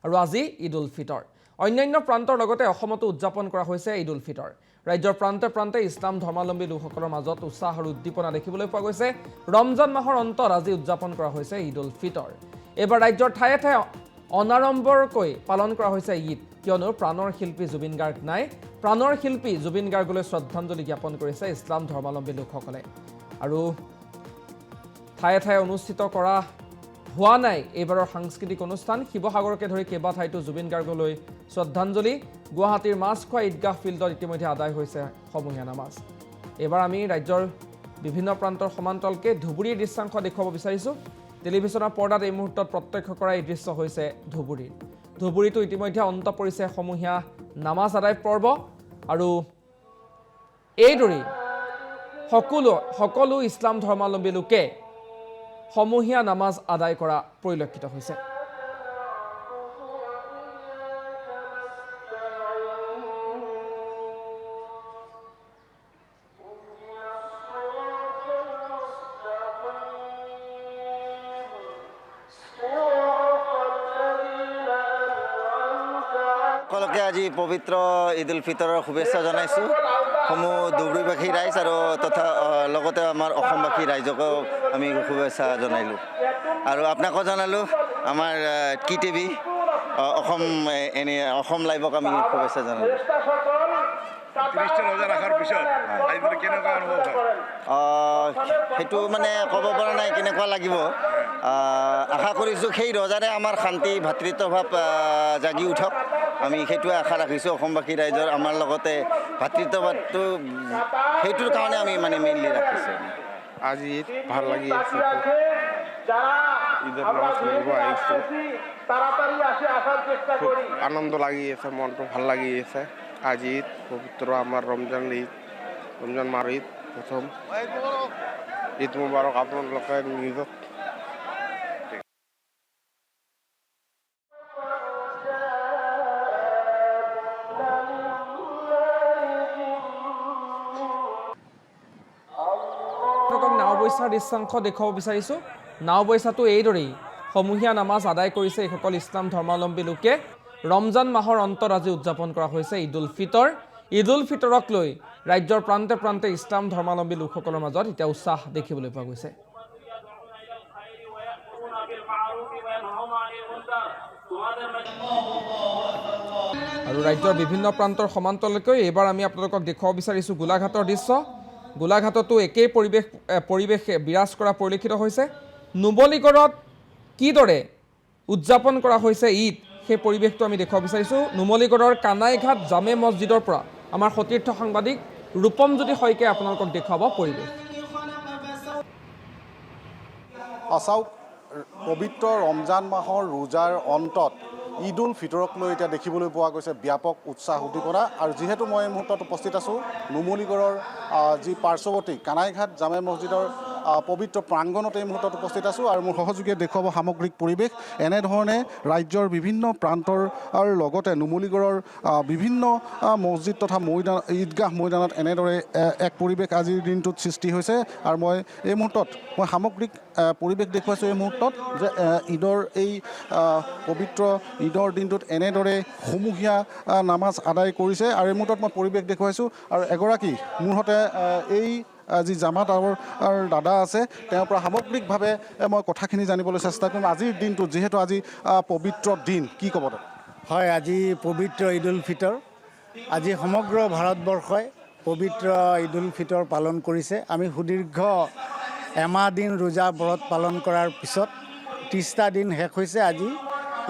আৰু আজি ঈদ উল ফিতৰ অন্যান্য প্ৰান্তৰ লগতে অসমতো উদযাপন কৰা হৈছে ঈদ উল ফিতৰ ৰাজ্যৰ প্ৰান্তে প্ৰান্তে ইছলাম ধৰ্মাৱলম্বী লোকসকলৰ মাজত উৎসাহ আৰু উদ্দীপনা দেখিবলৈ পোৱা গৈছে ৰমজান মাহৰ অন্তত আজি উদযাপন কৰা হৈছে ঈদ উল ফিতৰ এবাৰ ৰাজ্যৰ ঠায়ে ঠায়ে অনাড়ম্বৰকৈ পালন কৰা হৈছে ঈদ কিয়নো প্ৰাণৰ শিল্পী জুবিন গাৰ্গ নাই প্ৰাণৰ শিল্পী জুবিন গাৰ্গলৈ শ্ৰদ্ধাঞ্জলি জ্ঞাপন কৰিছে ইছলাম ধৰ্মাৱলম্বী লোকসকলে আৰু ঠায়ে ঠায়ে অনুষ্ঠিত কৰা হোৱা নাই এইবাৰৰ সাংস্কৃতিক অনুষ্ঠান শিৱসাগৰকে ধৰি কেইবা ঠাইতো জুবিন গাৰ্গলৈ শ্ৰদ্ধাঞ্জলি গুৱাহাটীৰ মাছখোৱা ঈদগাহ ফিল্ডত ইতিমধ্যে আদায় হৈছে সমূহীয়া নামাজ এইবাৰ আমি ৰাজ্যৰ বিভিন্ন প্ৰান্তৰ সমান্তৰালকৈ ধুবুৰীৰ দৃশ্যাংশ দেখুৱাব বিচাৰিছোঁ টেলিভিছনৰ পৰ্দাত এই মুহূৰ্তত প্ৰত্যক্ষ কৰা এই দৃশ্য হৈছে ধুবুৰীতো ইতিমধ্যে অন্ত পৰিছে সমূহীয়া নামাজ আদায় পৰ্ব আৰু এইদৰেই সকলো ইছলাম ধৰ্মাৱলম্বী লোকে সমূহীয়া নামাজ আদায় কৰা পৰিলক্ষিত হৈছে সকলোকে আজি পবিত্ৰ ঈদ উল ফিতৰৰ শুভেচ্ছা জনাইছোঁ সমূহ ধুবুৰীবাসী ৰাইজ আৰু তথা লগতে আমাৰ অসমবাসী ৰাইজকো আমি শুভেচ্ছা জনাইলোঁ আৰু আপোনাকো জনালোঁ আমাৰ কি টিভি অসম লাইভক আমি শুভেচ্ছা জনালোঁ সেইটো মানে ক'ব পৰা নাই কেনেকুৱা লাগিব আশা কৰিছোঁ সেই ৰজাৰে আমাৰ শান্তি ভাতৃত্বভাৱ জাগি উঠক আমি সেইটোৱে আশা ৰাখিছোঁ অসমবাসী ৰাইজৰ আমাৰ লগতে ভাতৃত্বভাৱটো সেইটোৰ কাৰণে আমি মানে মেইনলি ৰাখিছোঁ আজি ভাল লাগি আছে ঈদৰ নামাজ পঢ়িব আহিছোঁ খুব আনন্দ লাগি আছে মনটো ভাল লাগি আছে আজি ঈদ পবিত্ৰ আমাৰ ৰমজান মাহৰ ঈদ প্ৰথম ঈদ মুবাৰক আপোনালোকে নিজক নাওবৈচাৰ দৃশ্যাংশ দেখুৱাব বিচাৰিছোঁ নাওবৈচাটো এইদৰেই সমূহীয়া নামাজ আদায় কৰিছে এইসকল ইছলাম ধৰ্মাৱলম্বী লোকে ৰমজান মাহৰ অন্তত আজি উদযাপন কৰা হৈছে ঈদ উল ফিতৰক লৈ ৰাজ্যৰ প্ৰান্তে প্ৰান্তে ইছলাম ধৰ্মাৱলম্বী লোকসকলৰ মাজত এতিয়া উৎসাহ দেখিবলৈ পোৱা গৈছে আৰু ৰাজ্যৰ বিভিন্ন প্ৰান্তৰ সমান্তৰালকৈ এইবাৰ আমি আপোনালোকক দেখুৱাব বিচাৰিছোঁ গোলাঘাটৰ দৃশ্য গোলাঘাটতো একেই পৰিৱেশ বিৰাজ কৰা পৰিলক্ষিত হৈছে নুমলীগড়ত কিদৰে উদযাপন কৰা হৈছে ঈদ সেই পৰিৱেশটো আমি দেখুৱাব বিচাৰিছোঁ নুমলীগড়ৰ কানাইঘাট জামে মছজিদৰ পৰা আমাৰ সতীৰ্থ সাংবাদিক ৰূপমজ্যোতি শইকীয়াই আপোনালোকক দেখুৱাব পৰিৱেশ চাওক পবিত্ৰ ৰমজান মাহৰ ৰোজাৰ অন্তত ঈদ উল ফিতৰক লৈ এতিয়া দেখিবলৈ পোৱা গৈছে ব্যাপক উৎসাহ উদ্দীপনা আৰু যিহেতু মই এই মুহূৰ্তত উপস্থিত আছোঁ নুমলীগড়ৰ যি পাৰ্শ্বৱৰ্তী কানাইঘাট জামে মছজিদৰ পবিত্ৰ প্ৰাংগণত এই মুহূৰ্তত উপস্থিত আছোঁ আৰু মোৰ সহযোগীয়ে দেখুৱাব সামগ্ৰিক পৰিৱেশ এনেধৰণে ৰাজ্যৰ বিভিন্ন প্ৰান্তৰ লগতে নুমলীগড়ৰ বিভিন্ন মছজিদ তথা ঈদগাহ মৈদানত এনেদৰে এক পৰিৱেশ আজিৰ দিনটোত সৃষ্টি হৈছে আৰু মই এই মুহূৰ্তত সামগ্ৰিক পৰিৱেশ দেখুৱাইছোঁ এই মুহূৰ্তত যে ঈদৰ এই পবিত্ৰ ঈদৰ দিনটোত এনেদৰে সমূহীয়া নামাজ আদায় কৰিছে আৰু এই মুহূৰ্তত মই পৰিৱেশ দেখুৱাইছোঁ আৰু এগৰাকী মোৰ সৈতে এই যি জামাত আৰু দাদা আছে তেওঁৰ পৰা সামগ্ৰিকভাৱে মই কথাখিনি জানিবলৈ চেষ্টা কৰিম আজিৰ দিনটোত যিহেতু আজি পবিত্ৰ দিন কি ক'ব হয় আজি পবিত্ৰ ঈদ উল ফিতৰ আজি সমগ্ৰ ভাৰতবৰ্ষই পবিত্ৰ ঈদ উল ফিতৰ পালন কৰিছে আমি সুদীৰ্ঘ এমাহ দিন ৰোজা ব্ৰত পালন কৰাৰ পিছত 30টা দিন শেষ হৈছে আজি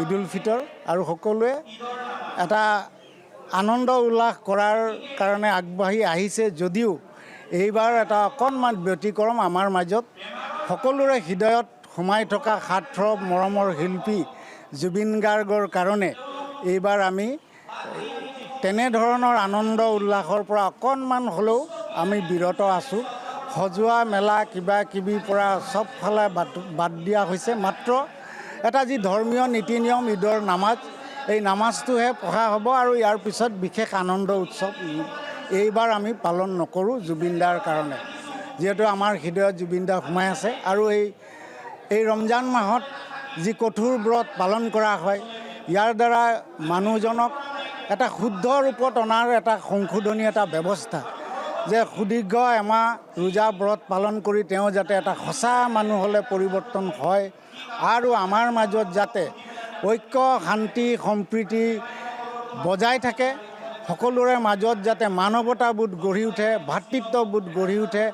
ঈদ উল ফিতৰ আৰু সকলোৱে এটা আনন্দ উল্লাস কৰাৰ কাৰণে আগবাঢ়ি আহিছে যদিও এইবাৰ এটা অকণমান ব্যতিক্ৰম আমাৰ মাজত সকলোৰে হৃদয়ত সোমাই থকা সাৰ্থ মৰমৰ শিল্পী জুবিন গাৰ্গৰ কাৰণে এইবাৰ আমি তেনেধৰণৰ আনন্দ উল্লাসৰ পৰা অকণমান হ'লেও আমি বিৰত আছোঁ সজোৱা মেলা কিবা কিবিৰ পৰা চবফালে বাদ দিয়া হৈছে মাত্ৰ এটা যি ধৰ্মীয় নীতি নিয়ম ঈদৰ নামাজ এই নামাজটোহে পঢ়া হ'ব আৰু ইয়াৰ পিছত বিশেষ আনন্দ উৎসৱ এইবাৰ আমি পালন নকৰোঁ জুবিনদাৰ কাৰণে যিহেতু আমাৰ হৃদয়ত জুবিনদা সোমাই আছে আৰু এই ৰমজান মাহত যি কঠোৰ ব্ৰত পালন কৰা হয় ইয়াৰ দ্বাৰা মানুহজনক এটা শুদ্ধ ৰূপত অনাৰ এটা সংশোধনী এটা ব্যৱস্থা যে সুদীৰ্ঘ এমাহ ৰোজা ব্ৰত পালন কৰি তেওঁ যাতে এটা সঁচা মানুহলৈ পৰিৱৰ্তন হয় আৰু আমাৰ মাজত যাতে ঐক্য শান্তি সম্প্ৰীতি বজাই থাকে, সকলোৰে মাজত যাতে মানৱতাবোধ গঢ়ি উঠে, ভাতৃত্ববোধ গঢ়ি উঠে,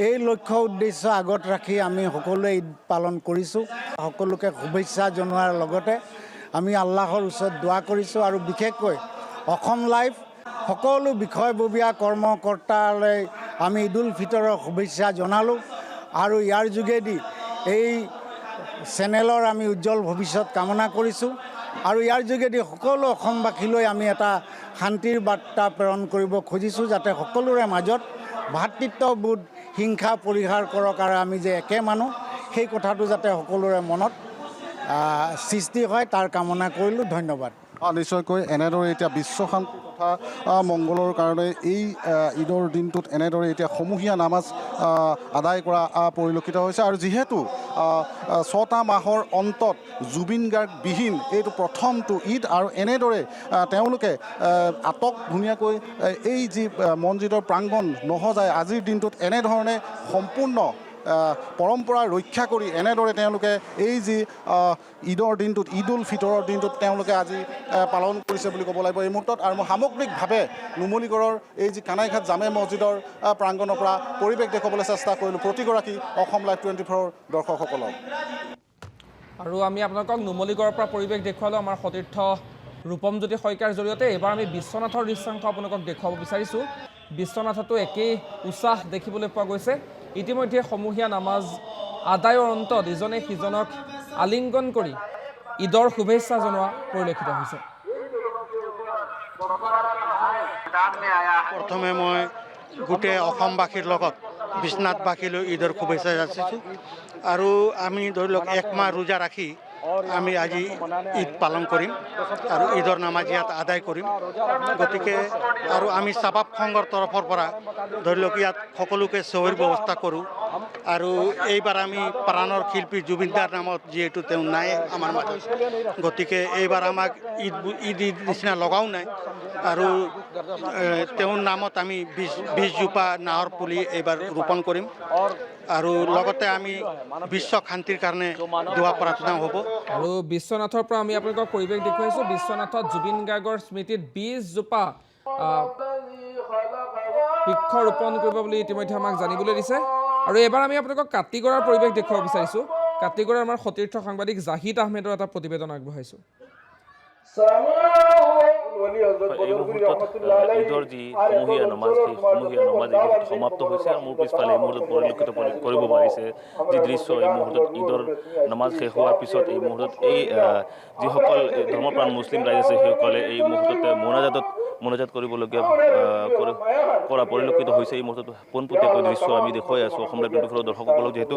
এই লক্ষ্য উদ্দেশ্য আগত ৰাখি আমি সকলোৱে ঈদ পালন কৰিছোঁ। সকলোকে শুভেচ্ছা জনোৱাৰ লগতে আমি আল্লাহৰ ওচৰত দোৱা কৰিছোঁ আৰু বিশেষকৈ অসম লাইভ সকলো বিষয়ববীয়া কৰ্মকৰ্তালৈ আমি ঈদ উল ফিতৰৰ শুভেচ্ছা জনালোঁ আৰু ইয়াৰ যোগেদি এই চেনেলৰ আমি উজ্জ্বল ভৱিষ্যত কামনা কৰিছোঁ আৰু ইয়াৰ যোগেদি সকলো অসমবাসীলৈ আমি এটা শান্তিৰ বাৰ্তা প্ৰেৰণ কৰিব খুজিছোঁ যাতে সকলোৰে মাজত ভাতৃত্ববোধ হিংসা পৰিহাৰ কৰক আৰু আমি যে একে মানুহ সেই কথাটো যাতে সকলোৰে মনত সৃষ্টি হয় তাৰ কামনা কৰিলোঁ। ধন্যবাদ। নিশ্চয়কৈ এনেদৰে এতিয়া বিশ্ব শান্তি তথা মংগলৰ কাৰণে এই ঈদৰ দিনটোত এনেদৰে এতিয়া সমূহীয়া নামাজ আদায় কৰা পৰিলক্ষিত হৈছে আৰু যিহেতু 6টা মাহৰ অন্তত জুবিন গাৰ্গবিহীন এইটো প্ৰথমটো ঈদ আৰু এনেদৰে তেওঁলোকে আটক ধুনীয়াকৈ এই যি মছজিদৰ প্ৰাংগণ নহজায় আজিৰ দিনটোত এনেধৰণে সম্পূৰ্ণ পৰম্পৰা ৰক্ষা কৰি এনেদৰে তেওঁলোকে এই যি ঈদৰ দিনটোত ঈদ উল ফিতৰৰ দিনটোত তেওঁলোকে আজি পালন কৰিছে বুলি ক'ব লাগিব এই মুহূৰ্তত। আৰু মই সামগ্ৰিকভাৱে নুমলীগড়ৰ এই যি কানাইঘাট জামে মছজিদৰ প্ৰাংগণৰ পৰা পৰিৱেশ দেখুৱাবলৈ চেষ্টা কৰিলোঁ প্ৰতিগৰাকী অসম লাইভ 24ৰ দৰ্শকসকলক। আৰু আমি আপোনালোকক নুমলীগড়ৰ পৰা পৰিৱেশ দেখুৱালোঁ আমাৰ সতীৰ্থ ৰূপমজ্যোতি শইকীয়াৰ জৰিয়তে। এইবাৰ আমি বিশ্বনাথৰ দৃশ্যাংশ আপোনালোকক দেখুৱাব বিচাৰিছোঁ। বিশ্বনাথতো একেই উৎসাহ দেখিবলৈ পোৱা গৈছে। ইতিমধ্যে সমূহীয়া নামাজ আদায়ৰ অন্তত ইজনে সিজনক আলিংগন কৰি ঈদৰ শুভেচ্ছা জনোৱা পৰিলক্ষিত হৈছে। প্ৰথমে মই গোটেই অসমবাসীৰ লগত বিশ্বনাথবাসীলৈ ঈদৰ শুভেচ্ছা যাচিছোঁ আৰু আমি ধৰি লওক এক মাহ ৰোজা ৰাখি আমি আজি ঈদ পালন কৰিম আৰু ঈদৰ নামাজ ইয়াত আদায় কৰিম। গতিকে আৰু আমি চাবাব সংঘৰ তৰফৰ পৰা ধৰি লওক ইয়াত সকলোকে চহীৰ ব্যৱস্থা কৰোঁ আৰু এইবাৰ আমি প্ৰাণৰ শিল্পী জুবিনদাৰ নামত যিহেতু তেওঁ নাই আমাৰ মাজত, গতিকে এইবাৰ আমাক ঈদ নিচিনা লগাও নাই আৰু তেওঁৰ নামত আমি 20 জোপা নাহৰ পুলি এইবাৰ ৰোপণ কৰিম আৰু লগতে আমি বিশ্ব শান্তিৰ কাৰণে দোৱা প্ৰাৰ্থনা হ'ব। আৰু বিশ্বনাথৰ পৰা আমি আপোনালোকক পৰিৱেশ দেখুৱাইছোঁ। বিশ্বনাথত জুবিন গাৰ্গৰ স্মৃতিত 20 জোপা বৃক্ষ ৰোপণ কৰিব বুলি ইতিমধ্যে আমাক জানিবলৈ দিছে। আৰু এবাৰ আমি আপোনালোকক কাটিগড়াৰ পৰিৱেশ দেখুৱাব বিচাৰিছোঁ। কাটিগড়াৰ আমাৰ সতীৰ্থ সাংবাদিক জাহিদ আহমেদৰ এটা প্ৰতিবেদন আগবঢ়াইছোঁ। এই মুহূৰ্তত ঈদৰ যি সমূহীয়া নমাজ সেই সমূহীয়া নমাজ এই মুহূৰ্তত সমাপ্ত হৈছে আৰু মোৰ পিছফালে এই মুহূৰ্তত পৰিলক্ষিত কৰিব পাৰিছে যি দৃশ্য এই মুহূৰ্তত ঈদৰ নমাজ শেষ হোৱাৰ পিছত এই মুহূৰ্তত এই যিসকল ধৰ্মপ্ৰাণ মুছলিম ৰাইজ আছে সেইসকলে এই মুহূৰ্ততে মোনাজাত কৰিবলগীয়া কৰা পৰিলক্ষিত হৈছে। এই মুহূৰ্তত পোনপটীয়াকৈ দৃশ্য আমি দেখুৱাই আছোঁ অসম লাইভ 24ৰ দৰ্শকসকলক, যিহেতু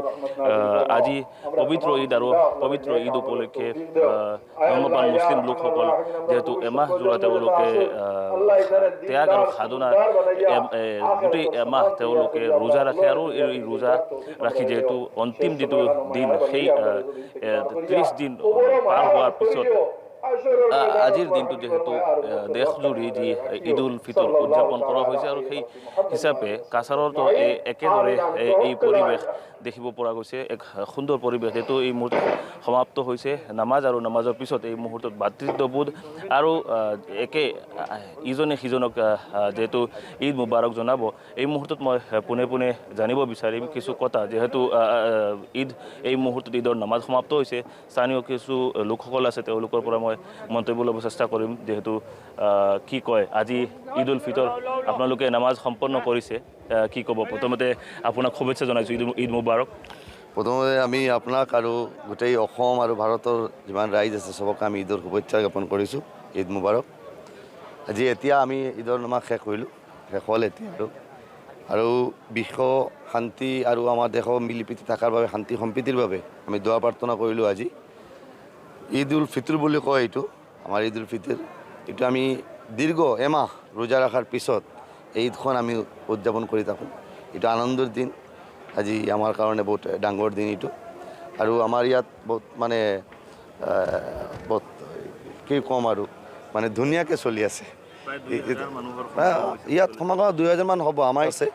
আজি পবিত্ৰ ঈদ আৰু পবিত্ৰ ঈদ উপলক্ষে ধৰ্মপ্ৰাণ মুছলিম লোকসকল যিহেতু এমাহ জোৰা তেওঁলোকে ত্যাগ আৰু সাধনা গোটেই এমাহ তেওঁলোকে ৰোজা ৰাখে আৰু এই ৰোজা ৰাখি যিহেতু অন্তিম যিটো দিন সেই 30 দিন পাৰ হোৱাৰ পিছত আজিৰ দিনটো যিহেতু দেশজুৰি যি ঈদ উল ফিতৰ উদযাপন কৰা হৈছে আৰু সেই হিচাপে কাছাৰতো একেদৰে এই পৰিৱেশ দেখিব পৰা গৈছে। এক সুন্দৰ পৰিৱেশ যিহেতু এই মুহূৰ্তত সমাপ্ত হৈছে নামাজ আৰু নামাজৰ পিছত এই মুহূৰ্তত ভাতৃত্ববোধ আৰু ইজনে সিজনক যিহেতু ঈদ মুবাৰক জনাব। এই মুহূৰ্তত মই পোনে পোনে জানিব বিচাৰিম কিছু কথা, যিহেতু এই মুহূৰ্তত ঈদৰ নামাজ সমাপ্ত হৈছে। স্থানীয় কিছু লোকসকল আছে, তেওঁলোকৰ পৰা মই মন্তব্য ল'ব চেষ্টা কৰিম। যিহেতু কি কয় আজি ঈদ উল ফিতৰ আপোনালোকে নামাজ সম্পন্ন কৰিছে, কি ক'ব? প্ৰথমতে আপোনাক শুভেচ্ছা জনাইছোঁ, ঈদ মুবাৰক। প্ৰথমতে আমি আপোনাক আৰু গোটেই অসম আৰু ভাৰতৰ যিমান ৰাইজ আছে চবকে আমি ঈদৰ শুভেচ্ছা জ্ঞাপন কৰিছোঁ। ঈদ মুবাৰক। আজি এতিয়া আমি ঈদৰ নামাজ শেষ হ'ল এতিয়া আৰু বিশ্ব শান্তি আৰু আমাৰ দেশৰ মিলিপ্ৰীতি থকাৰ বাবে শান্তি সম্প্ৰীতিৰ বাবে আমি দোৱা প্ৰাৰ্থনা কৰিলোঁ। আজি ঈদ উল ফিতৰ বুলি কয় এইটো, আমাৰ ঈদ উল ফিতৰ। এইটো আমি দীৰ্ঘ এমাহ ৰোজা ৰখাৰ পিছত এই ঈদখন আমি উদযাপন কৰি থাকোঁ। এইটো আনন্দৰ দিন, আজি আমাৰ কাৰণে বহুত ডাঙৰ দিন এইটো। আৰু আমাৰ ইয়াত বহুত বহুত কি ক'ম আৰু মানে ধুনীয়াকৈ চলি আছে প্ৰায় 2000 মানুহৰ ইয়াত সমাগম 2000 মান হ'ব আমাৰ আছে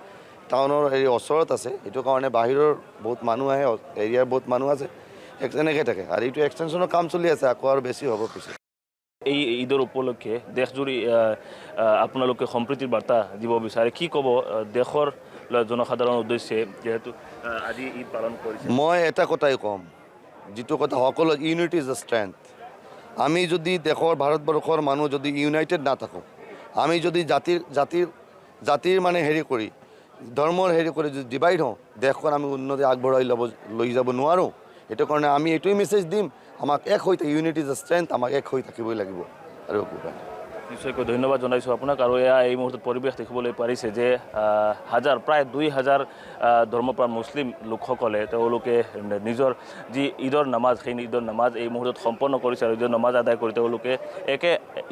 টাউনৰ হেৰি ওচৰত আছে এইটো কাৰণে বাহিৰৰ বহুত মানুহ আহে এৰিয়াৰ বহুত মানুহ আছে এনেকৈ থাকে আৰু এইটো এক্সটেনশ্যনৰ কাম চলি আছে আকৌ আৰু বেছি হ'ব পিছত এই ঈদৰ উপলক্ষে দেশজুৰি আপোনালোকে সম্প্ৰীতিৰ বাৰ্তা দিব বিচাৰে কি ক'ব দেশৰ জনসাধাৰণৰ উদ্দেশ্যে যেহেতু আজি ঈদ পালন কৰিছে মই এটা কথাই ক'ম যিটো কথা সকলো ইউনিটি ইজ দ্য ষ্ট্ৰেংথ আমি যদি দেশৰ ভাৰতবৰ্ষৰ মানুহ যদি ইউনাইটেড নাথাকোঁ আমি যদি জাতিৰ মানে হেৰি কৰি ধৰ্মৰ হেৰি কৰি যদি ডিভাইড হওঁ দেশখন আমি উন্নতি আগবঢ়াই লৈ যাব নোৱাৰোঁ সেইটো কাৰণে আমি এইটোৱে মেছেজ দিম আমাক এক হৈ ইউনিটি ইজ দ্য ষ্ট্ৰেংথ আমাক এক হৈ থাকিবই লাগিব আৰু নিশ্চয়কৈ ধন্যবাদ জনাইছোঁ আপোনাক আৰু এয়া এই মুহূৰ্তত পৰিৱেশ দেখিবলৈ পাৰিছে যে প্ৰায় 2000 ধৰ্মপ্ৰাণ মুছলিম লোকসকলে তেওঁলোকে নিজৰ যি ঈদৰ নামাজ সেই ঈদৰ নামাজ এই মুহূৰ্তত সম্পন্ন কৰিছে আৰু ঈদৰ নামাজ আদায় কৰি তেওঁলোকে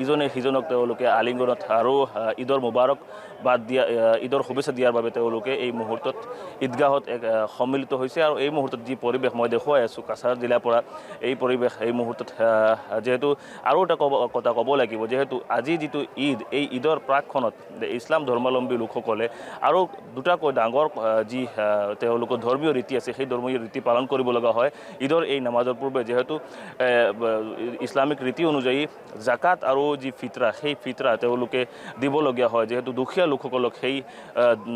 ইজনে সিজনক তেওঁলোকে আলিংগনত আৰু ঈদৰ মুবাৰক বাদ দিয়া ঈদৰ শুভেচ্ছা দিয়াৰ বাবে তেওঁলোকে এই মুহূৰ্তত ঈদগাহত সন্মিলিত হৈছে আৰু এই মুহূৰ্তত যি পৰিৱেশ মই দেখুৱাই আছোঁ কাছাৰ জিলাৰ পৰা এই পৰিৱেশ এই মুহূৰ্তত যিহেতু আৰু এটা কথা ক'ব লাগিব যিহেতু আজি যিটো ঈদ এই ঈদৰ প্ৰাকখনত ইছলাম ধৰ্মাৱলম্বী লোকসকলে আৰু দুটাকৈ ডাঙৰ যি তেওঁলোকৰ ধৰ্মীয় ৰীতি আছে সেই ধৰ্মীয় ৰীতি পালন কৰিব লগা হয় ঈদৰ এই নামাজৰ পূৰ্বে যিহেতু ইছলামিক ৰীতি অনুযায়ী জাকাত আৰু যি ফিতৰা সেই ফিতৰা তেওঁলোকে দিবলগীয়া হয় যিহেতু দুখীয়া লোকসকলক সেই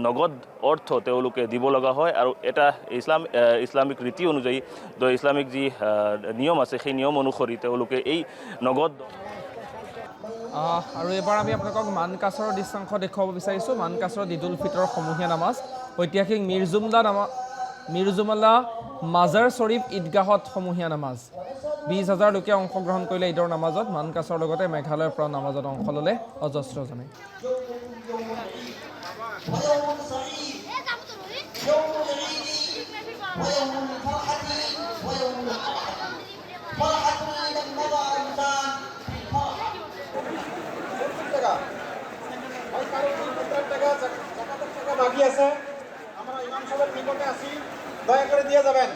নগদ অৰ্থ তেওঁলোকে দিব লগা হয় আৰু এটা ইছলামিক ৰীতি অনুযায়ী ইছলামিক যি নিয়ম আছে সেই নিয়ম অনুসৰি তেওঁলোকে এই নগদ আৰু এবাৰ আমি আপোনালোকক মানকাছৰৰ দৃশ্যাংশ দেখুৱাব বিচাৰিছোঁ মানকাছৰত ঈদ উল ফিতৰৰ সমূহীয়া নামাজ ঐতিহাসিক মিৰজুমলা মাজাৰ শ্বৰীফ ঈদগাহত সমূহীয়া নামাজ 20,000 লোকে অংশগ্ৰহণ কৰিলে ঈদৰ নামাজত মানকাছৰ লগতে মেঘালয়ৰ পৰা নামাজত অংশ ল'লে অজস্ৰজনে বাকি আছে আমৰা ইমাম সাহেবেৰ নিকটে আছি দয়া কৰে দিয়ে যাবেন